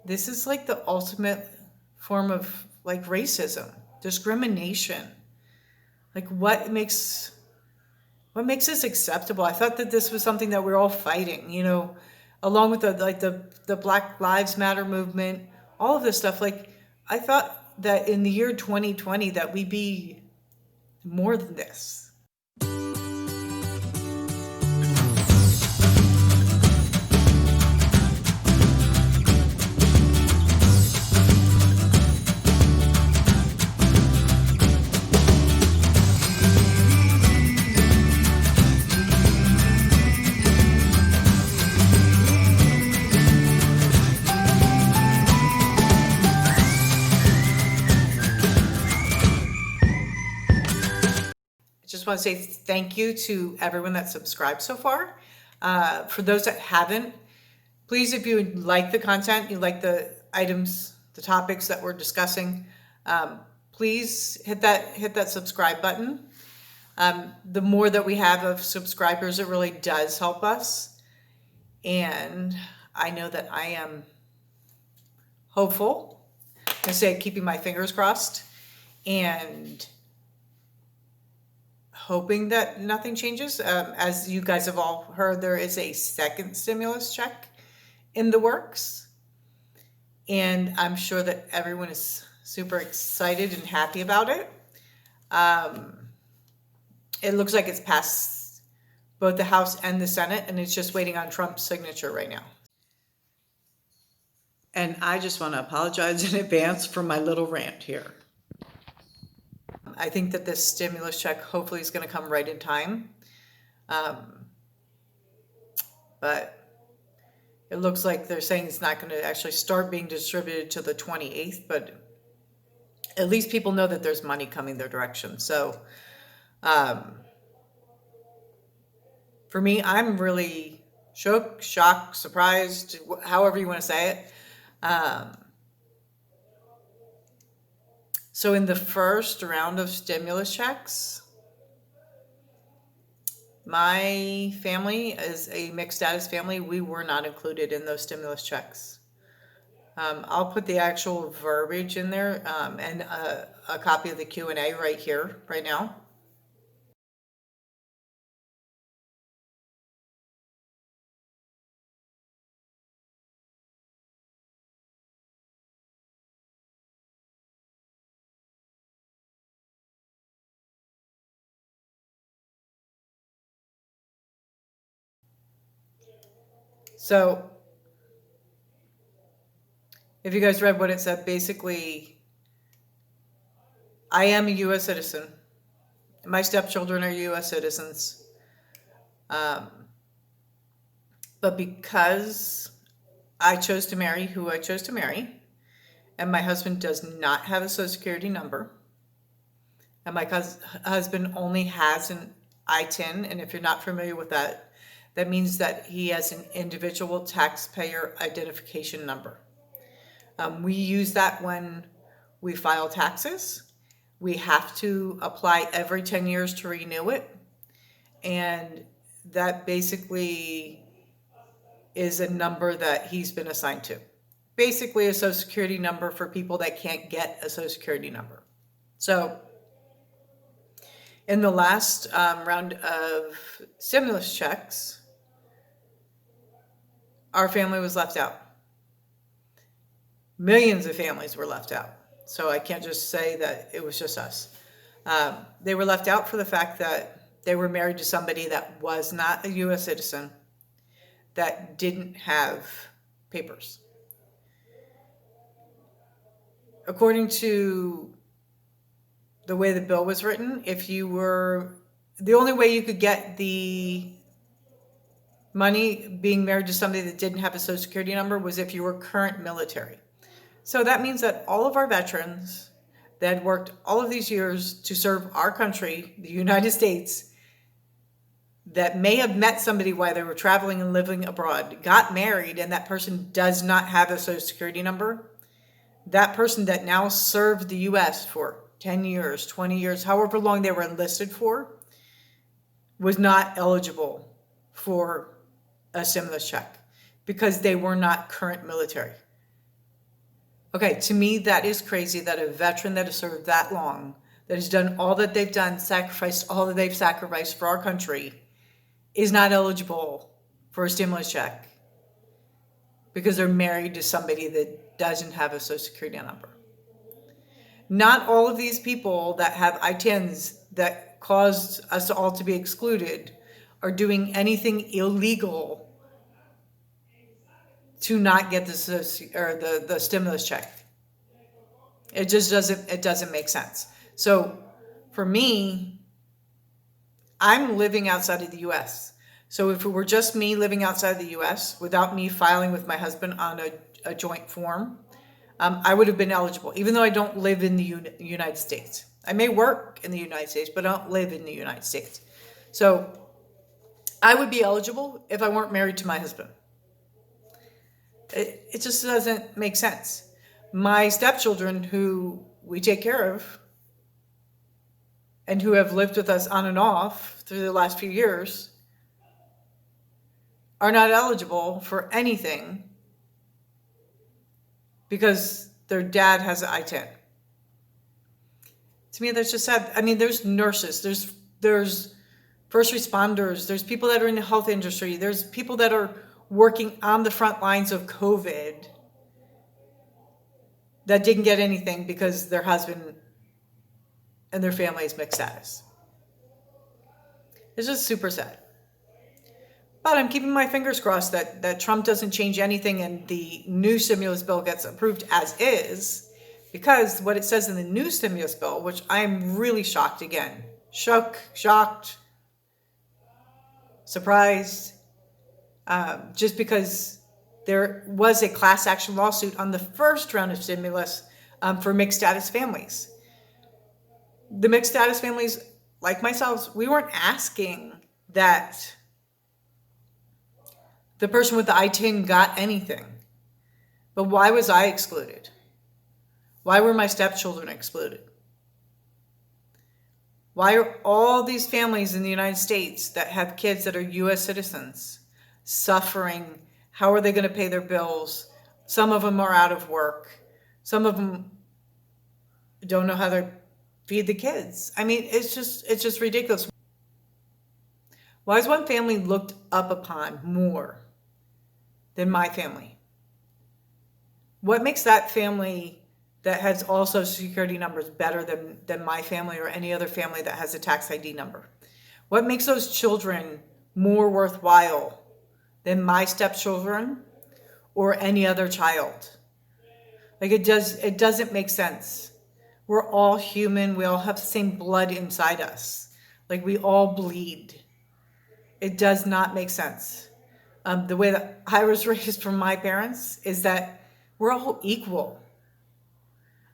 this is like the ultimate form of like racism, discrimination. Like what makes this acceptable? I thought that this was something that we're all fighting, along with the Black Lives Matter movement, all of this stuff. Like I thought that in the year 2020 that we'd be more than this. I just want to say thank you to everyone that subscribed so far. For those that haven't, please, if you like the content, you like the items, the topics that we're discussing, please hit that subscribe button. The more that we have of subscribers, it really does help us. And I know that I am hopeful. I say keeping my fingers crossed and hoping that nothing changes. As you guys have all heard, there is a second stimulus check in the works. And I'm sure that everyone is super excited and happy about it. It looks like it's passed both the House and the Senate, and it's just waiting on Trump's signature right now. And I just want to apologize in advance for my little rant here. I think that this stimulus check hopefully is going to come right in time. But it looks like they're saying it's not going to actually start being distributed to the 28th, but at least people know that there's money coming their direction. So for me, I'm really shocked, surprised, however you want to say it. So in the first round of stimulus checks, my family is a mixed status family. We were not included in those stimulus checks. I'll put the actual verbiage in there and a copy of the Q&A right here, right now. So if you guys read what it said, basically, I am a U.S. citizen. My stepchildren are U.S. citizens. But because I chose to marry who I chose to marry, and my husband does not have a Social Security number, and my husband only has an ITIN, and if you're not familiar with that, that means that he has an individual taxpayer identification number. We use that when we file taxes. We have to apply every 10 years to renew it. And that basically is a number that he's been assigned to. Basically a Social Security number for people that can't get a Social Security number. So in the last round of stimulus checks, our family was left out. Millions of families were left out. So I can't just say that it was just us. They were left out for the fact that they were married to somebody that was not a U.S. citizen, that didn't have papers. According to the way the bill was written, the only way you could get the money being married to somebody that didn't have a Social Security number was if you were current military. So that means that all of our veterans that had worked all of these years to serve our country, the United States, that may have met somebody while they were traveling and living abroad, got married, and that person does not have a Social Security number, that person that now served the U.S. for 10 years, 20 years, however long they were enlisted for, was not eligible for a stimulus check because they were not current military. Okay, to me, that is crazy that a veteran that has served that long, that has done all that they've done, sacrificed all that they've sacrificed for our country, is not eligible for a stimulus check because they're married to somebody that doesn't have a social security number. Not all of these people that have ITINs that caused us all to be excluded are doing anything illegal to not get the stimulus check. It just doesn't make sense. So for me, I'm living outside of the US. So if it were just me living outside of the US without me filing with my husband on a joint form, I would have been eligible, even though I don't live in the United States. I may work in the United States, but I don't live in the United States. So I would be eligible if I weren't married to my husband. It just doesn't make sense. My stepchildren, who we take care of and who have lived with us on and off through the last few years, are not eligible for anything because their dad has an ITIN. To me, that's just sad. I mean, there's nurses, there's first responders, there's people that are in the health industry, there's people that are working on the front lines of COVID that didn't get anything because their husband and their family is mixed status. It's just super sad. But I'm keeping my fingers crossed that Trump doesn't change anything and the new stimulus bill gets approved as is, because what it says in the new stimulus bill, which I'm really shocked again, shocked, surprised, just because there was a class action lawsuit on the first round of stimulus for mixed status families. The mixed status families, like myself, we weren't asking that the person with the ITIN got anything. But why was I excluded? Why were my stepchildren excluded? Why are all these families in the United States that have kids that are U.S. citizens suffering? How are they going to pay their bills? Some of them are out of work. Some of them don't know how to feed the kids. I mean, it's just ridiculous. Why is one family looked up upon more than my family? What makes that family that has all social security numbers better than my family or any other family that has a tax ID number? What makes those children more worthwhile than my stepchildren or any other child? Like, it doesn't make sense. We're all human. We all have the same blood inside us. Like, we all bleed. It does not make sense. The way that I was raised from my parents is that we're all equal.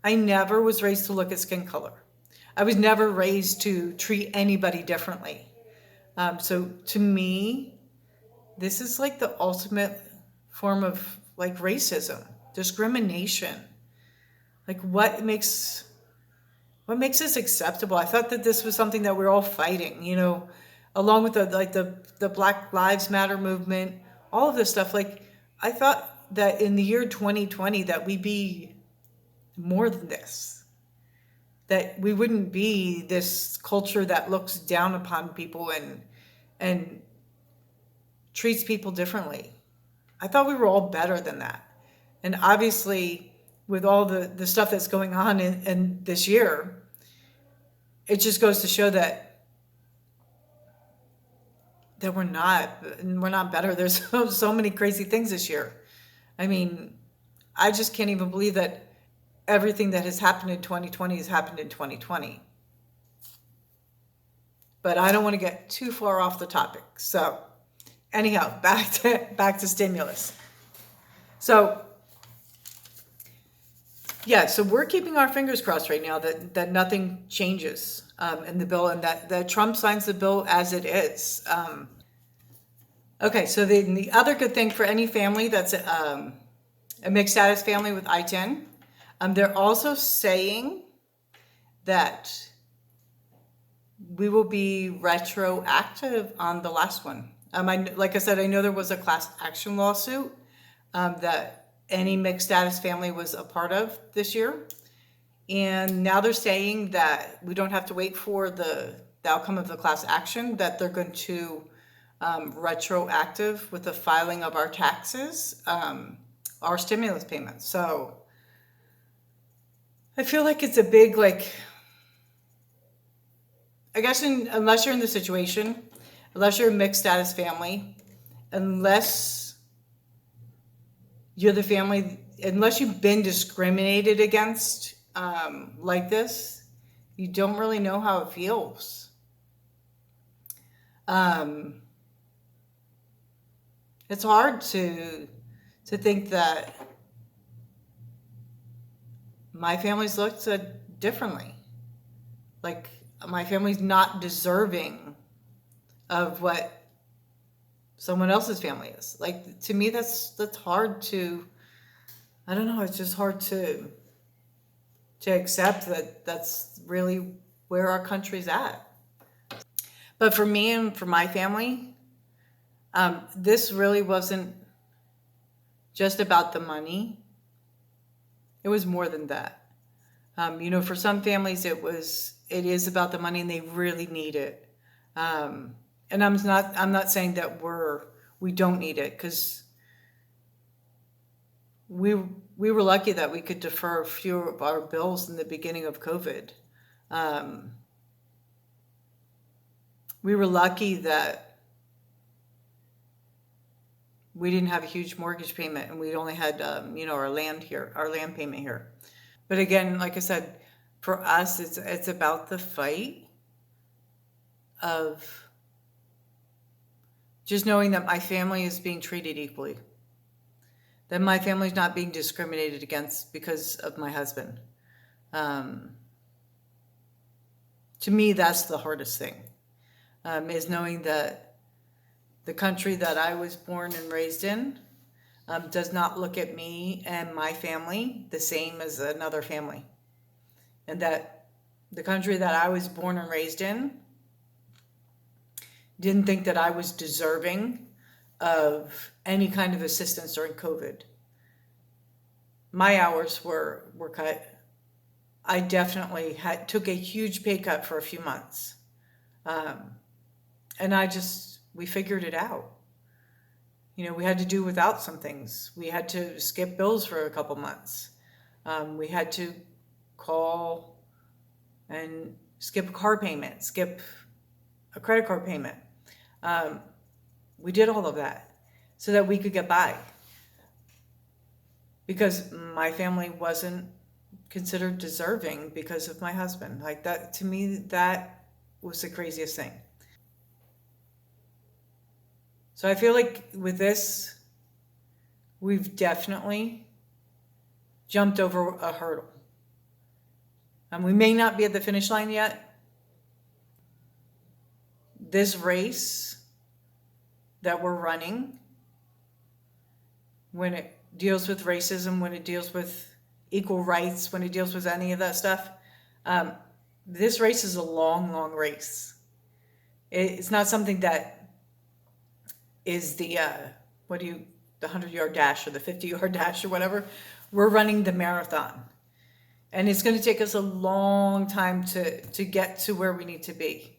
I never was raised to look at skin color. I was never raised to treat anybody differently. So to me, this is like the ultimate form of like racism, discrimination. Like, what makes this acceptable? I thought that this was something that we're all fighting, along with the Black Lives Matter movement, all of this stuff. Like, I thought that in the year 2020 that we'd be more than this, that we wouldn't be this culture that looks down upon people and treats people differently. I thought we were all better than that. And obviously, with all the stuff that's going on in this year, it just goes to show that we're not better. There's so many crazy things this year. I mean, I just can't even believe that everything that has happened in 2020 has happened in 2020. But I don't want to get too far off the topic. So anyhow, back to stimulus. So yeah, so we're keeping our fingers crossed right now that nothing changes in the bill, and that Trump signs the bill as it is. Okay, so the other good thing for any family that's a mixed status family with ITIN, they're also saying that we will be retroactive on the last one. Like I said, I know there was a class action lawsuit that any mixed status family was a part of this year. And now they're saying that we don't have to wait for the outcome of the class action, that they're going to retroactive with the filing of our taxes, our stimulus payments. So I feel like it's a big, like, I guess unless you're in the situation, unless you're a mixed status family, unless you're the family, unless you've been discriminated against like this, you don't really know how it feels. It's hard to think that my family's looked at differently. Like, my family's not deserving of what someone else's family is. Like, to me, that's hard to, I don't know, it's just hard to accept that that's really where our country's at. But for me and for my family, this really wasn't just about the money. It was more than that. For some families, it is about the money, and they really need it. And I'm not saying that we don't need it, because we were lucky that we could defer a few of our bills in the beginning of COVID. We were lucky that we didn't have a huge mortgage payment, and we only had our land payment here. But again, like I said, for us, it's about the fight of just knowing that my family is being treated equally, that my family's not being discriminated against because of my husband. To me, that's the hardest thing, is knowing that the country that I was born and raised in does not look at me and my family the same as another family. And that the country that I was born and raised in didn't think that I was deserving of any kind of assistance during COVID. My hours were cut. I definitely took a huge pay cut for a few months. And we figured it out. We had to do without some things. We had to skip bills for a couple months. We had to call and skip a car payment, skip a credit card payment. We did all of that so that we could get by, because my family wasn't considered deserving because of my husband. Like, that, to me, that was the craziest thing. So I feel like with this, we've definitely jumped over a hurdle. We may not be at the finish line yet. This race that we're running, when it deals with racism, when it deals with equal rights, when it deals with any of that stuff, this race is a long, long race. It's not something that is the 100-yard dash or the 50-yard dash or whatever. We're running the marathon. And it's going to take us a long time to get to where we need to be.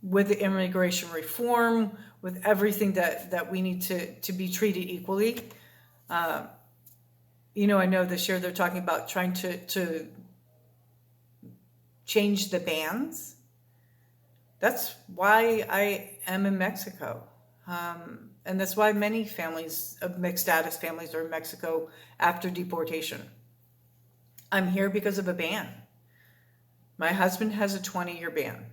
With the immigration reform, with everything that we need to be treated equally. I know this year they're talking about trying to change the bans. That's why I am in Mexico. And that's why many families of mixed status families are in Mexico after deportation. I'm here because of a ban. My husband has a 20-year ban.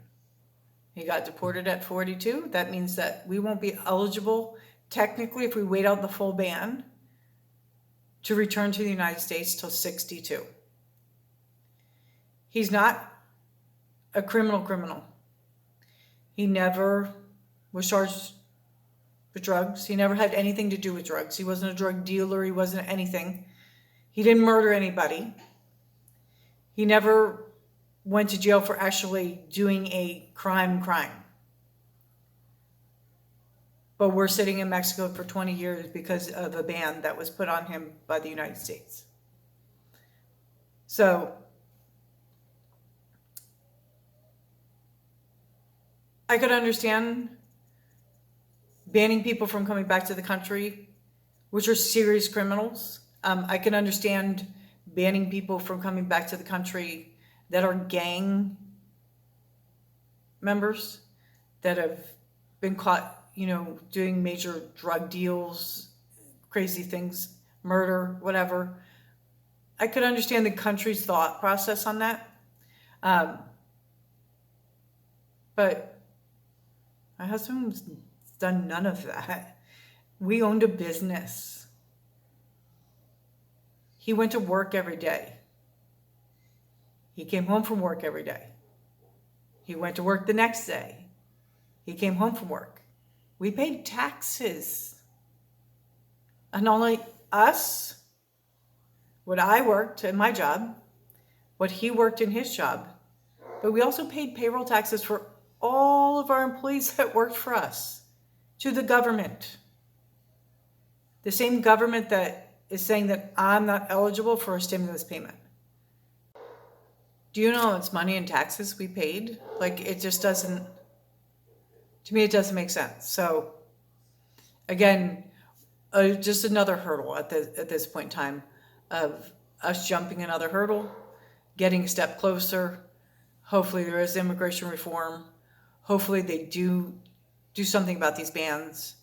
He got deported at 42. That means that we won't be eligible, technically, if we wait out the full ban, to return to the United States till 62. He's not a criminal. He never was charged with drugs. He never had anything to do with drugs. He wasn't a drug dealer. He wasn't anything. He didn't murder anybody. He never went to jail for actually doing a crime. but we're sitting in Mexico for 20 years because of a ban that was put on him by the United States. So I could understand banning people from coming back to the country, which are serious criminals. I can understand banning people from coming back to the country that are gang members that have been caught, doing major drug deals, crazy things, murder, whatever. I could understand the country's thought process on that. But my husband's done none of that. We owned a business. He went to work every day. He came home from work every day. He went to work the next day. He came home from work. We paid taxes. And not only us, what I worked in my job, what he worked in his job, but we also paid payroll taxes for all of our employees that worked for us to the government. The same government that is saying that I'm not eligible for a stimulus payment. Do you know how much money in taxes we paid? It just doesn't, to me, it doesn't make sense. So again, just another hurdle at this point in time of us jumping another hurdle, getting a step closer. Hopefully there is immigration reform. Hopefully they do something about these bans.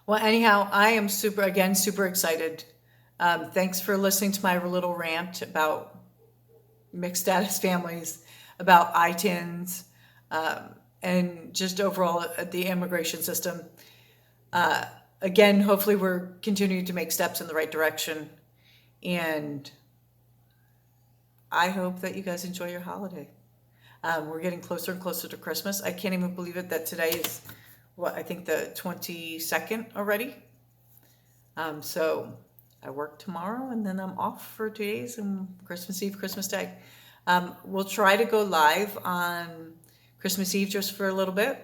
Well, anyhow, I am super excited. Thanks for listening to my little rant about mixed status families, about ITINs, and just overall the immigration system. Again, hopefully we're continuing to make steps in the right direction. And I hope that you guys enjoy your holiday. We're getting closer and closer to Christmas. I can't even believe it that today is, I think the 22nd already. So I work tomorrow and then I'm off for 2 days and Christmas Eve, Christmas Day. We'll try to go live on Christmas Eve just for a little bit.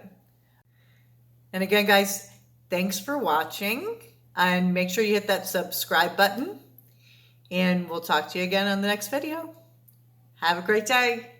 And again, guys, thanks for watching, and make sure you hit that subscribe button, and we'll talk to you again on the next video. Have a great day.